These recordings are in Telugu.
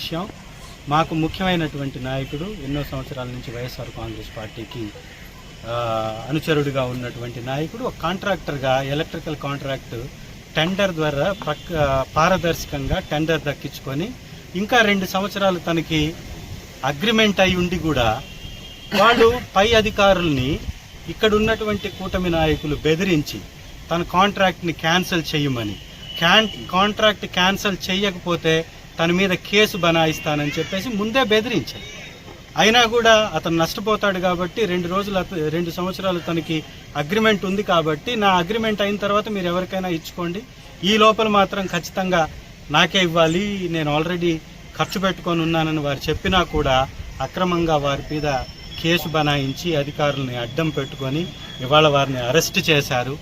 విషయం. మాకు ముఖ్యమైనటువంటి నాయకుడు ఎన్నో సంవత్సరాల నుంచి వైఎస్ఆర్ కాంగ్రెస్ పార్టీకి అనుచరుడిగా ఉన్నటువంటి నాయకుడు ఒక కాంట్రాక్టర్గా ఎలక్ట్రికల్ కాంట్రాక్ట్ టెండర్ ద్వారా పారదర్శకంగా టెండర్ దక్కించుకొని ఇంకా 2 సంవత్సరాలు తనకి అగ్రిమెంట్ అయి ఉండి కూడా వాళ్ళు పై అధికారుల్ని ఇక్కడ ఉన్నటువంటి కూటమి నాయకులు బెదిరించి తన కాంట్రాక్ట్ని క్యాన్సిల్ చేయమని, కాంట్రాక్ట్ క్యాన్సిల్ చేయకపోతే తన మీద కేసు బనాయిస్తానని చెప్పేసి ముందే బెదిరించారు. అయినా కూడా అతను నష్టపోతాడు కాబట్టి 2 సంవత్సరాలు తనకి అగ్రిమెంట్ ఉంది కాబట్టి నా అగ్రిమెంట్ అయిన తర్వాత మీరు ఎవరికైనా ఇచ్చుకోండి, ఈ లోపల మాత్రం ఖచ్చితంగా నాకే ఇవ్వాలి, నేను ఆల్రెడీ ఖర్చు పెట్టుకొని ఉన్నానని వారు చెప్పినా కూడా అక్రమంగా వారి మీద కేసు బనాయించి అధికారులని అడ్డం పెట్టుకొని ఇవాళ వారిని అరెస్ట్ చేశారు.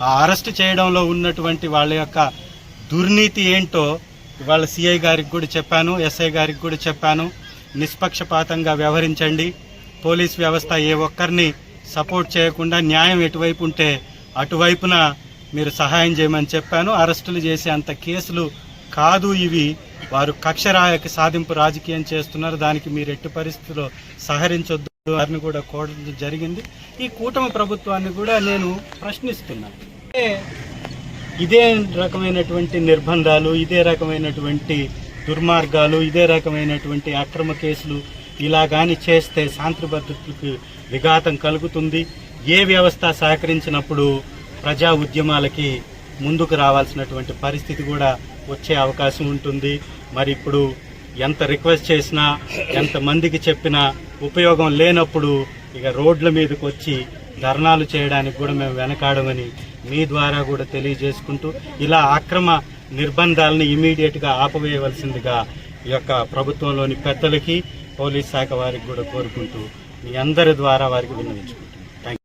ఆ అరెస్ట్ చేయడంలో ఉన్నటువంటి వాళ్ళ యొక్క దుర్నీతి ఏంటో ఇవాళ సిఐ గారికి కూడా చెప్పాను, ఎస్ఐ గారికి కూడా చెప్పాను. నిష్పక్షపాతంగా వ్యవహరించండి, పోలీస్ వ్యవస్థ ఏ ఒక్కరిని సపోర్ట్ చేయకుండా న్యాయం ఎటువైపు ఉంటే అటువైపున మీరు సహాయం చేయమని చెప్పాను. అరెస్టులు చేసే అంత కేసులు కాదు ఇవి, వారు కక్ష సాధింపు రాజకీయం చేస్తున్నారు, దానికి మీరు ఎట్టి పరిస్థితుల్లో సహకరించొద్దు వారిని కూడా కోరడం జరిగింది. ఈ కూటమి ప్రభుత్వాన్ని కూడా నేను ప్రశ్నిస్తున్నాను. ఇదే రకమైనటువంటి నిర్బంధాలు, ఇదే రకమైనటువంటి దుర్మార్గాలు, ఇదే రకమైనటువంటి అక్రమ కేసులు ఇలా కానీ చేస్తే శాంతి భద్రతలకు విఘాతం కలుగుతుంది. ఏ వ్యవస్థ సహకరించినప్పుడు ప్రజా ఉద్యమాలకి ముందుకు రావాల్సినటువంటి పరిస్థితి కూడా వచ్చే అవకాశం ఉంటుంది. మరి ఇప్పుడు ఎంత రిక్వెస్ట్ చేసినా ఎంతమందికి చెప్పినా ఉపయోగం లేనప్పుడు ఇక రోడ్ల మీదకి వచ్చి ధర్నాలు చేయడానికి కూడా మేము వెనకాడమని మీ ద్వారా కూడా తెలియజేసుకుంటూ ఇలా అక్రమ నిర్బంధాలను ఇమీడియట్గా ఆపవేయవలసిందిగా ఈ యొక్క ప్రభుత్వంలోని పెద్దలకి పోలీస్ శాఖ వారికి కూడా కోరుకుంటూ మీ అందరి ద్వారా వారికి విన్నవించుకుంటున్నాం.